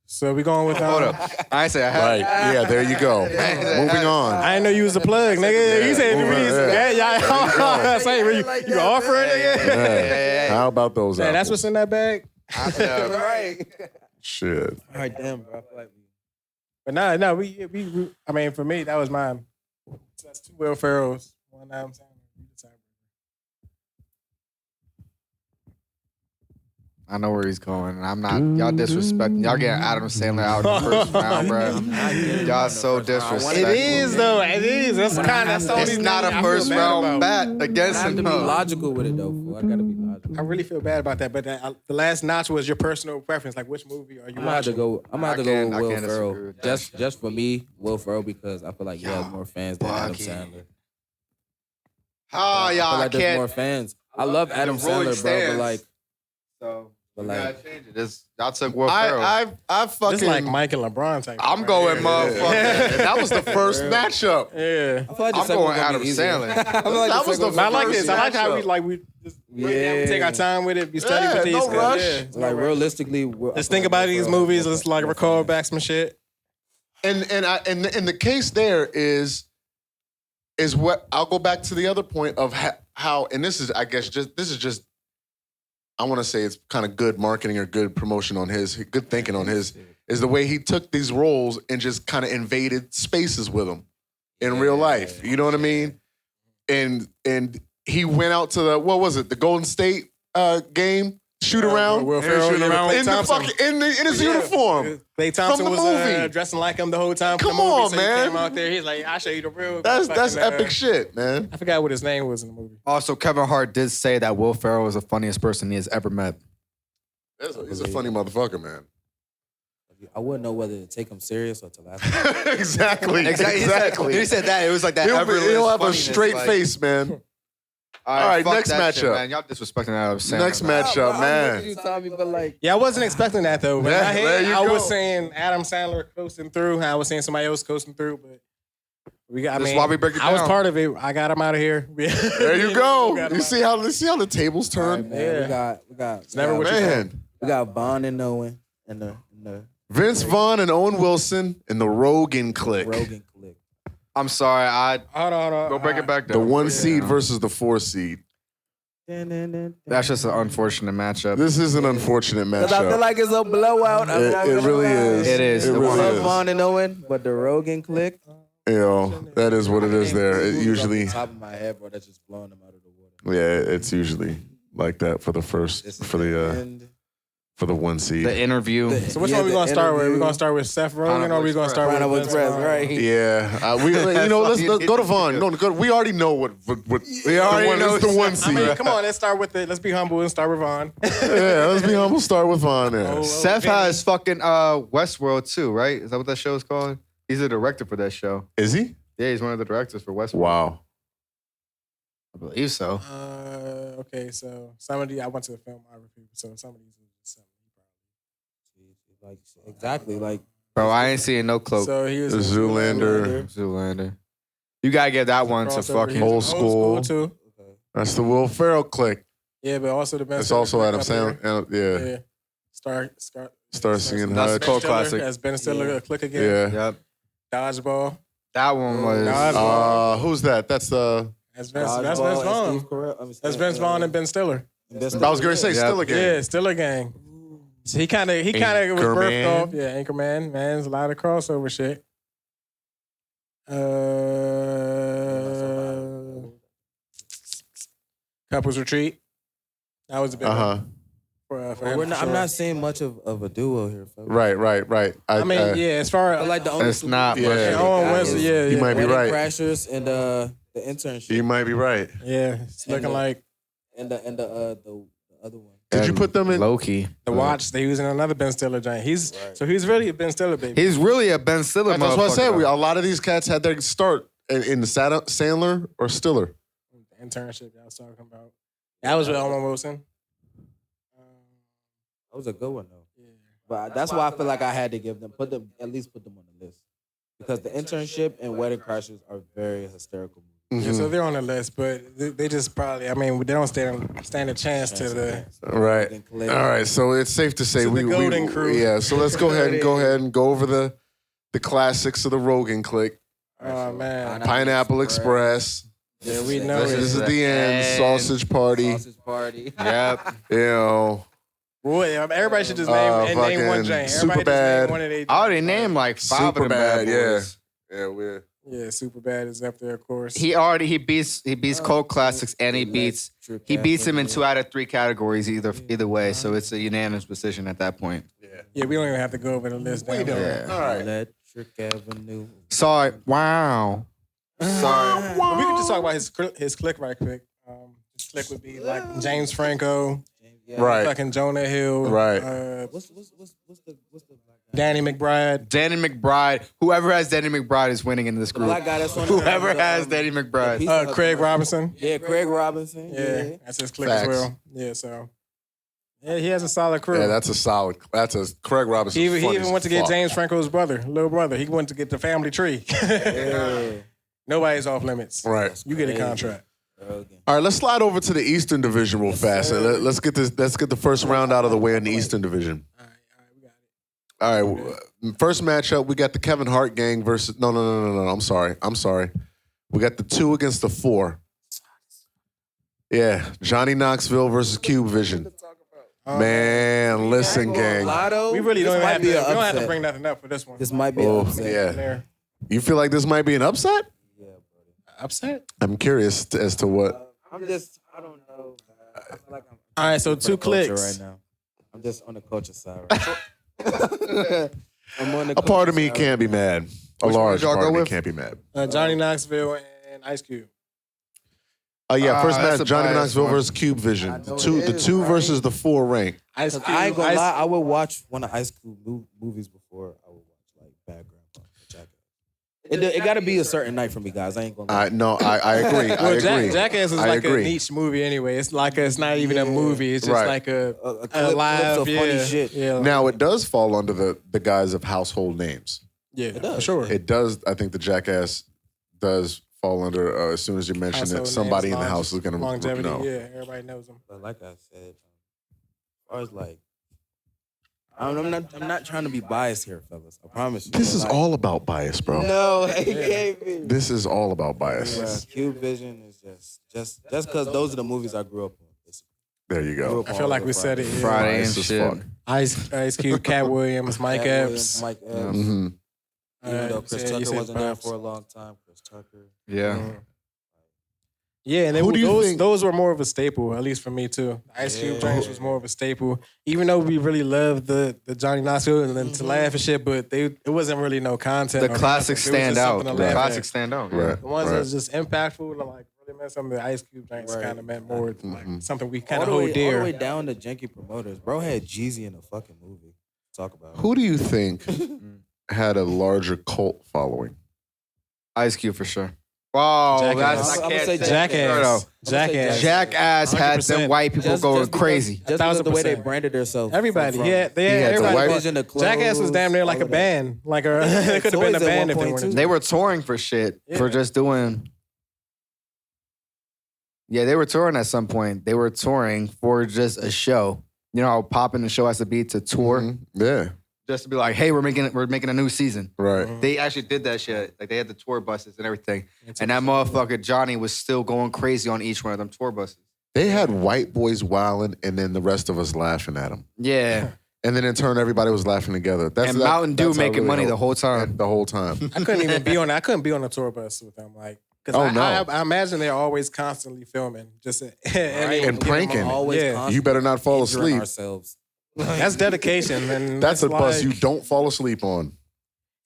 So we going with? Hold up. I ain't say I had. Right. Yeah, there you go. Moving on. I didn't know you was a plug, nigga. You said Yeah, yeah. Say you offer it, nigga. Yeah. How about those Man, that's apples? what's in that bag. Right. Shit. All right, damn, bro. I feel like But no, we. I mean, for me, that was mine. So that's two Will Ferrells. One Adam Sandler. I know where he's going, and I'm not. Y'all disrespecting. Y'all getting Adam Sandler out in the first round, bro. Y'all so disrespectful. It is though. It is. That's the only It's thing not I a feel first bad round about. bat I against have to him. be though. logical with it, though, fool. I gotta be logical. I really feel bad about that. But the last notch was your personal preference. Like, which movie are you I'm gonna have to watching? go. I'm gonna have to I go can't with Will disagree Ferrell. with that. Just for me, Will Ferrell, because I feel like he has more fans than Adam bugging. Sandler. Oh, I feel y'all like there's can't. more fans. I love Adam The Roy Sandler, bro, but stands. like, So but you like, gotta change it. Y'all took Will Ferrell. I fucking. This like Mike and LeBron type. I'm going, motherfucker. That was the first matchup. Yeah. I feel like the I'm second going one's gonna Adam be easier. Sandler. I feel like That the was second the I like first this. I like how matchup. we just we take our time with it. Be study Yeah, with these. no 'cause, rush. yeah, Like realistically, let's think about these movies. Let's like record back some shit. And the case there is what I'll go back to the other point of how and this is I guess just I want to say it's kind of good marketing or good promotion on his good thinking on his is the way he took these roles and just kind of invaded spaces with them in real life. You know what I mean? And he went out to the Golden State game shoot around. Will Ferrell in Klay the Thompson. fucking in his uniform. Klay Thompson From the was movie. dressing like him the whole time. For Come the movie, on, so man. He came out there. He's like, "I'll show you the real." That's fucking, epic shit, man. I forgot what his name was in the movie. Also, Kevin Hart did say that Will Ferrell is the funniest person he has ever met. He's a funny motherfucker, man. I wouldn't know whether to take him serious or to laugh. Exactly. He said that. It was like that. He'll have a effortless straight funniness, like- face, man. All right, fuck next that shit, matchup. man. Y'all disrespecting Adam Sandler. Next matchup, man. You, Tommy, but like, Yeah, I wasn't expecting that though. When Yeah, I there you I was go. saying Adam Sandler coasting through. I was saying somebody else coasting through, but we got. That's why we break it I was down. part of it. I got him out of here. There you go. You see how the tables turn? man, we got. It's never what you Man. We got Vaughn and Owen and the Vince Vaughn and Owen Wilson and the Rogan Clique. Rogan click. I'm sorry. Hold on. Go break it back The down. 1 seed versus the 4 seed. That's just an unfortunate matchup. This is an unfortunate Cause I feel matchup. like it's a blowout. I'm not It gonna really lie. is. It is. It The really one- Love is. Vaughn and Owen, but the Rogan click. You know, that is what it is there. It usually, Off the top of my head, bro, that's just blowing them out of the water. yeah, it's usually like that for the first, for the 1 seed. The interview. So which one we gonna start with? We gonna start with Seth Rogen, or we gonna start with Pineapple Vince Express, Vaughn? right? Yeah, let's go to Vaughn. No, we already know what we already know it's the 1 I seed. mean, come on, let's start with it. Let's be humble and start with Vaughn. Yeah, let's be humble. Start with Vaughn there. Oh, Seth Vinny. has fucking Westworld too, right? Is that what that show is called? He's the director for that show. Is he? Yeah, he's one of the directors for Westworld. Wow. I believe so. Okay, so some of these I went to the filmography, so some of these is Like exactly, like Bro, I ain't seeing no cloak. So he was The Zoolander. Zoolander. You gotta give that one to fucking Old school. too. That's the Will Ferrell clique. Yeah, but also the best. It's also Adam Sandler. Yeah. Yeah. Start singing That's Hutch. a cult classic. As Ben Stiller, a click again. Yeah. Yep. Dodgeball. That one was. Who's that? That's That's Vince Vaughn. That's Vince Vaughn and Ben Stiller. I was gonna say still again. Yeah, Stiller gang. So he kind of was birthed off. Yeah, Anchorman. Man, there's a lot of crossover shit. Couples Retreat. That was a big one. For him, I'm not seeing much of a duo here. Folks. Right. I mean, as far as Like the only It's not. Yeah. much. And Owen Wilson, yeah, You might be Wedding right. Crashers and the internship. You might be right. yeah, it's looking like and the other one. Did you put them in? Loki? the watch. They using another Ben Stiller giant. So he's really a Ben Stiller baby. He's really a Ben Stiller. That's what I said. motherfucker. A lot of these cats had their start in the Sandler or Stiller. The internship I was talking about. That was with Owen Wilson. That was a good one though. Yeah. But that's why I feel like I had to put them on the list because the internship and Wedding Crashers are very hysterical movies. Yeah, so they're on the list, but they just probably. I mean, they don't stand a chance to the. Right. All right. So it's safe to say To the Golden Crew. Yeah. So let's go ahead and go over the classics of the Rogan clique. Oh man. Pineapple Express. Yeah, we know This it. is the end. Sausage Party. Sausage Party. Yep. You know. Boy, everybody should just name one fucking giant. Superbad. Everybody just name one of their. I already named like 5 of them Superbad, bad boys. Yeah, we're. Yeah, Superbad is up there, of course. He beats cult classics and he beats him in 2 out of 3 categories either way. So it's a unanimous decision at that point. Yeah, we don't even have to go over the list. We now. don't. Yeah. All right. Electric Avenue. Sorry. Wow. Sorry. But we could just talk about his click right quick. His click would be like James Franco, Right. fucking Jonah Hill, Right. What's the black guy? Danny McBride. Danny McBride. Whoever has Danny McBride is winning in this The group. black guy that's on Whoever the, has Danny McBride. the Craig Robinson. Yeah, Craig Robinson. Yeah, that's his click Facts. as well. Yeah, so yeah, he has a solid crew. Yeah, that's a Craig Robinson. He even went to get James Franco's little brother. He went to get the family tree. Yeah. Nobody's off limits. Right. You get a contract. Rogan. All right, let's slide over to the Eastern Division real fast. Let's get the first round out of the way in the Eastern Division. All right, we got it. All right, first matchup, we got the Kevin Hart gang versus no. I'm sorry. We got the 2 against the 4. Yeah, Johnny Knoxville versus Cube Vision. Man, listen, gang. Lotto. We really This don't might have to. be We an don't have to upset. bring nothing up for this one. This might be Oh, an upset. yeah. There. You feel like this might be an upset? Yeah, buddy. Upset. I'm curious as to what. I don't know. I feel like I'm All right, so on the 2 culture clicks. right now. I'm just on the culture side right now. I'm on the A part of me culture side can't be mad. A Which one large did y'all part go of me with? can't be mad. Johnny Knoxville and Ice Cube. Yeah, first that's match, a Johnny biased Knoxville one. versus Cube Vision. I know The it is, 2 right? versus the 4 rank. Ice Cause Cube. I ain't gonna lie, I would watch one of Ice Cube movies before I would watch like Bad Grandpa. It got to be a certain night for me, guys. I ain't gonna lie. No, I agree. I Well, agree. Jackass is I like agree. a niche movie anyway. It's like it's not even a movie. It's just Right. like a clip, live, clips of funny shit. Yeah, Now it does fall under the guise of household names. yeah, does. for sure. It does. I think the Jackass does fall under as soon as you mention it, Household somebody names, in the house is going to longevity. know. Yeah, everybody knows them. But like I said, as far as like, I'm not trying to be biased here, fellas. I promise you. This but is like, all about bias, bro. No, it can't be. This is all about bias. Bruh, Cube Vision is just because those are the movies I grew up on. There you go. I feel like we said it. Yeah. Friday and Bias as shit. fuck. Ice Cube, Cat Williams, Mike Cat Epps. Williams, Mike Epps. Mhm. Even though Chris Yeah, you Tucker said wasn't there Pops. for a long time, Chris Tucker. Yeah. Yeah, and Who do you think- those were more of a staple, at least for me too. Ice Cube Yeah. joints was more of a staple, even though we really loved the Johnny Knoxville and then to laugh and shit, but it wasn't really no content. The or classics nothing. It was stand just out. something The to laugh classics at. stand out. Right. The ones that right. was just impactful and like really meant something. The Ice Cube joints Right. kind of meant more to, like something we All kind of the hold way dear. down to janky promoters. Bro had Jeezy in a fucking movie. Talk about it. Who do you think had a larger cult following? Ice Cube for sure. Wow, Jackass. that's I I'ma can't say say Jackass. Jackass. Jackass had 100%. them white people going crazy. Just because of the way they 1,000%. branded themselves. Everybody, from- yeah, they He had had the everybody. white- Vision, the Jackass was damn near like clothes, a all of that. band, like it could have been a toys at band one if they point, wanted too. to. They were touring for shit for Yeah. just doing. Yeah, they were touring at some point. They were touring for just a show. You know how popping the show has to be to tour, Mhm. Yeah. just to be like, hey, we're making a new season. Right. They actually did that shit. Like they had the tour buses and everything. And that motherfucker Johnny was still going crazy on each one of them tour buses. They had white boys wilding and then the rest of us laughing at them. Yeah. And then in turn, everybody was laughing together. And Mountain Dew that's how it making really money the helped. whole time. The whole time. I couldn't even be on. I couldn't be on a tour bus with them, like. Because Oh, no. I imagine they're always constantly filming, just And pranking. Always Yeah. constantly You better not fall injuring asleep. Ourselves. That's dedication, and That's a bus like- you don't fall asleep on.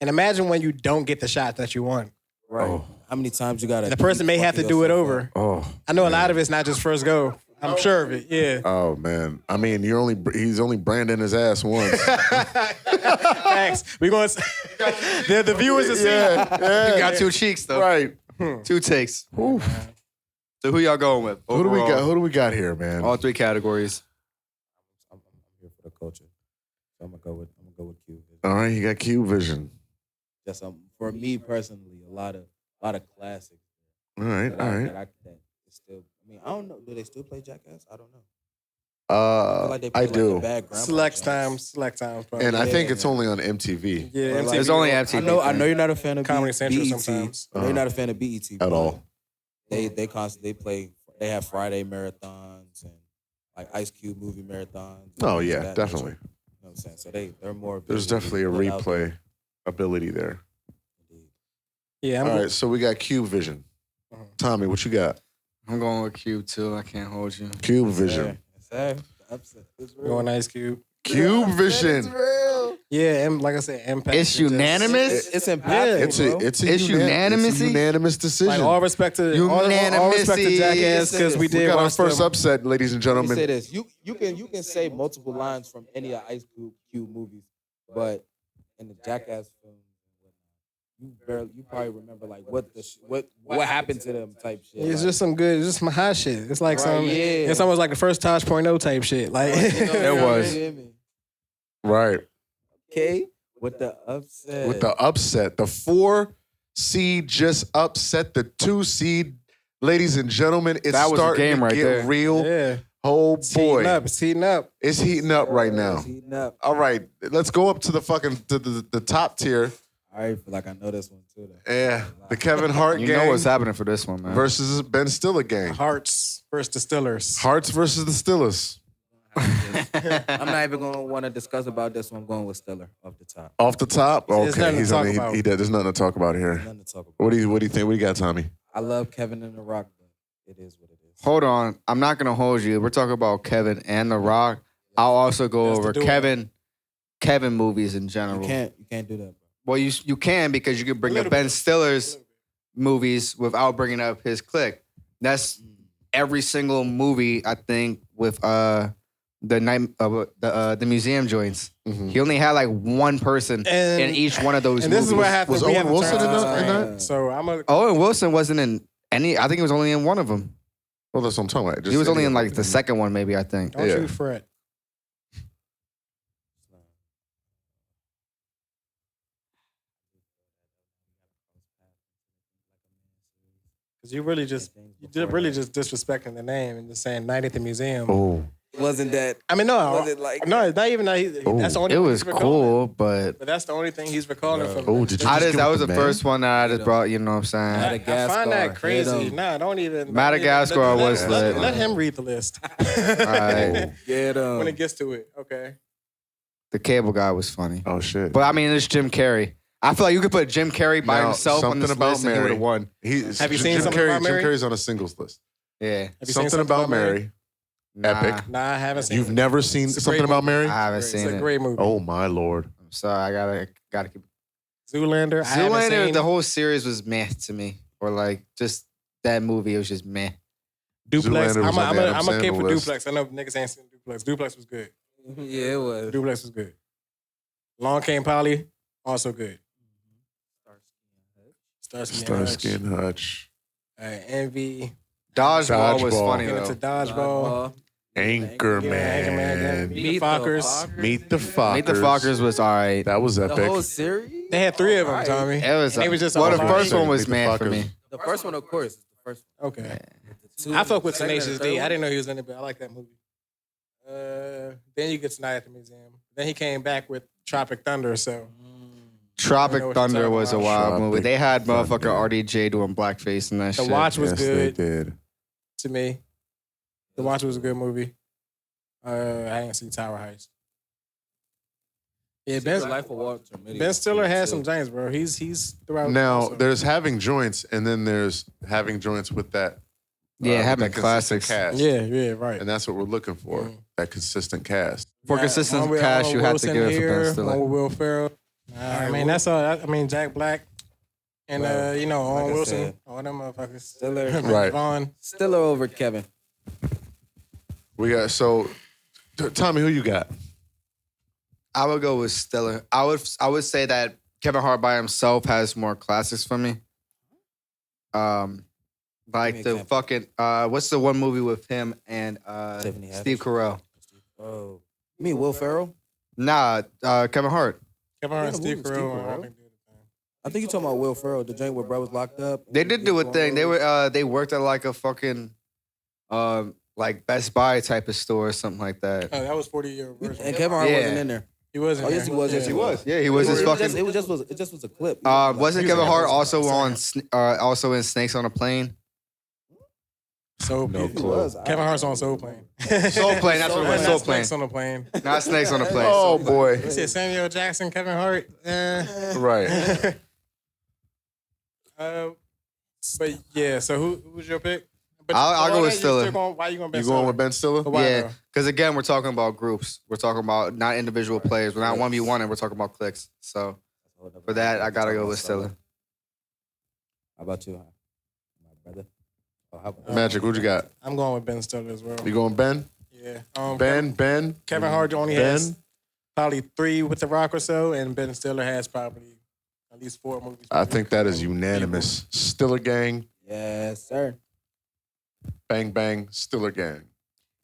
And imagine when you don't get the shot that you want. Right. Oh. How many times you gotta? The person may have to do it over. Oh. I know a lot of it's not just first go. I'm sure of it. Yeah. Oh man. I mean, he's only branding his ass once. Facts. We going to the viewers to see. yeah. You got two cheeks though. Right. Two takes. Oof. So who y'all going with? Who do we overall? got? Who do we got here, man? All three categories. I'm here for the culture. So I'm gonna go with Q. All right, you got Q Vision. Just for me personally, a lot of classics. All right, all right. That is still. I mean, I don't know. Do they still play Jackass? I don't know. feel like they play I like do. the bad grandma Select joints. times. Probably. And I think Yeah. it's only on MTV yeah, But, MTV. like, It's only I MTV. I know you're not a fan of Comedy Central BET. sometimes. I know you're not a fan of BET at but all. They constantly play. They have Friday marathons and like Ice Cube movie marathons. and Oh things of yeah, that definitely. nature. You know what I'm saying? So they're more. There's visually definitely a put out there. replay ability there. Yeah, All right, so we got Cube Vision. Tommy, what you got? I'm going with Cube too. I can't hold you. Cube Yes, Vision. sir. The upset is real. going Ice Cube. Cube Vision. Yeah, and like I said, impact. It's is just- unanimous. It's impactful, It's bro. a It's It's a unanimous-y? unanimous decision. Like all respect to all respect to Jackass because we we did got our watch first them. upset, ladies and Let me gentlemen. say this: you can say multiple lines from any of Ice Cube movies, but in the Jackass film, you probably remember like what happened to them type shit. It's like, just some good, it's just some hot shit. It's like Right, some, yeah. it's almost like the first Tosh.0 type shit. Like, you know, It was. you hear me? Right. Okay, with the upset. With the upset. The 4 seed just upset the 2 seed. Ladies and gentlemen, it's That was a starting game to right get there. real. yeah, Oh it's heating boy. up. It's heating up. It's heating up right now. It's heating up. All right, let's go up to the the top tier. I already feel like I know this one too. Though. Yeah, the Kevin Hart You gang know what's happening for this one, man. versus Ben Stiller gang. Hearts versus Distillers. Hearts versus the Stillers. I'm not even gonna want to discuss about this one. I'm going with Stiller off the top. Off the top, There's okay. nothing to talk about. He there's nothing to talk about here. Nothing to talk about. What do you think? What do you got, Tommy? I love Kevin and The Rock, but it is what it is. Hold on. I'm not gonna hold you. We're talking about Kevin and The Rock. I'll also go That's the over duo. Kevin movies in general. You can't do that, bro. Well, you can because you can bring A up little Ben bit. Stiller's movies without bringing up his clique. That's every single movie I think with the museum joints. Mhm. He only had like one person And- in each one of those And movies. this is what happened. Was We Owen haven't Wilson turned in to that- in screen. that? So I'm a. Owen Wilson wasn't in any. I think he was only in one of them. Well, that's what I'm talking about. Just He was only any in of like them. the second one, maybe. I think. Don't Yeah. you fret. Because you really just disrespecting the name and just saying night at the museum. Oh, Wasn't that? I mean, no, Was it like? no, it's not even that. That's the only. It thing was he's recalling. cool, but But that's the only thing he's recalling from. Oh, did you I just just give that up was the the man? first one that I just Hit 'em. brought. You know what I'm saying? I Madagascar. find that Hit crazy. 'em. Nah, don't even. Madagascar was lit. Let him read the list. Alright. Get When him. it gets to it, okay. The cable guy was funny, Oh shit. but I mean, it's Jim Carrey. I feel like you could put Jim Carrey by Now, himself on something this about list and he would Mary. have won. Have you seen Something About Mary? Jim Carrey's on a singles list. Yeah, Have you seen Something About Mary. Nah, Epic. Nah, I haven't seen You've it. never seen It's a Something great About movie. Mary? I haven't It's seen a it. great movie. Oh my lord. I'm sorry, I gotta keep. Zoolander. I haven't Zoolander, seen. the whole series was meh to me, or like just that movie. It was just meh. Duplex. Zoolander was on the Adam I'm a kid Sandler for list. Duplex. I know niggas ain't seen Duplex. Duplex was good. Yeah, it was. Duplex was good. Long Came Polly, also good. Starsky and Hutch. Envy. Dodgeball was Dodgeball. funny Get into though. Dodgeball. Anchorman. Meet the Fockers. Meet the Fockers. Meet the Fockers was alright. That was The epic. whole series. They had three of them, Tommy. It was. And it was just well, all the about first it. one was Meet the meh for Fockers. me. The first one, of course, is the first one. Okay. Two- I fuck with second and Tenacious third D. one? I didn't know he was in it, but I like that movie. Then you get to Night at the Museum. Then he came back with Tropic Thunder. So I know Tropic what you're Thunder talking was a about. wild Tropic movie. They had Thunder. motherfucker RDJ doing blackface and that The shit. Watch was Yes, good they did. to me. The Watch was a good movie. I ain't seen Tower Heist. Yeah, Secret Life of Walter Mitty. Ben Stiller had some giants, bro. He's throughout. Now, also. there's having joints, and then there's having joints with that. Yeah, with having that consistent classics. cast. Yeah, right. And that's what we're looking for. Mm. That consistent cast. For Got consistent one with cash, Owen you have to Wilson give it for here, Ben Stiller. one with Will Ferrell. I mean, that's all. I mean, Jack Black and Well, Owen like I Wilson, said, all them motherfuckers. Stiller. Right. Vaughn. Stiller over Kevin. We got Tommy, who you got? I would go with Stiller. I would say that Kevin Hart by himself has more classics for me. Like Give me the an example. fucking what's the one movie with him and Tiffany Haddish. Steve Carell? Oh, you mean Will Ferrell? Nah, Kevin Hart. Kevin Hart and Yeah, Steve who was Steve Carell. Carell? I think they did the thing. I think you're talking about Will Ferrell, the joint where bro was locked up. They did do a thing. They were they worked at like a fucking like Best Buy type of store or something like that. Oh, that was 40-year version. And Kevin Hart Yeah. wasn't in there. He wasn't. Oh, yes, he was. Yes, he was. Yeah, he was his It fucking. just was a clip. Wasn't He was Kevin in Hart that also first on also in Snakes on a Plane? So No beautiful. clue. was. Kevin Hart's on Soul Plane. Soul Plane, that's what it was. Soul Not Plane. Snakes on the Plane. Not Snakes on a Plane. Oh boy. You said Samuel Jackson, Kevin Hart. Right. But yeah, so who's your pick? But I'll go all with that, you Stiller. still going- Why you going Ben You going Stiller? with Ben Stiller? But why Yeah, though? because again, we're talking about groups. We're talking about not individual players. We're not 1v1, and we're talking about clicks. So for that, I gotta go with Stiller. How about you, my brother? Oh, how about Magic, what you got? I'm going with Ben Stiller as well. You going Ben? Yeah. Ben? Kevin Hart only has probably 3 with The Rock or so, and Ben Stiller has probably at least 4 movies. I think that is unanimous. Stiller Gang, Yes, sir. Bang Bang, Stiller Gang.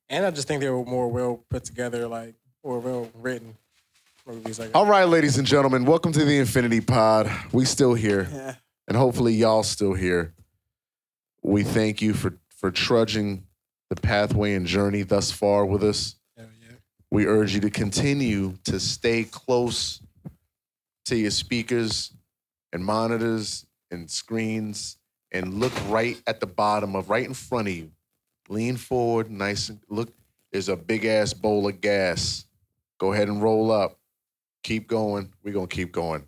And I just think they were more well put together, like, or well written movies. Like All right, ladies and gentlemen, welcome to the Infinity Pod. We still here, and hopefully y'all still here. We thank you for trudging the pathway and journey thus far with us. Hell yeah. We urge you to continue to stay close to your speakers and monitors and screens and look right at the bottom right in front of you. Lean forward, nice and look. There's a big ass bowl of gas. Go ahead and roll up. Keep going. We're going to keep going.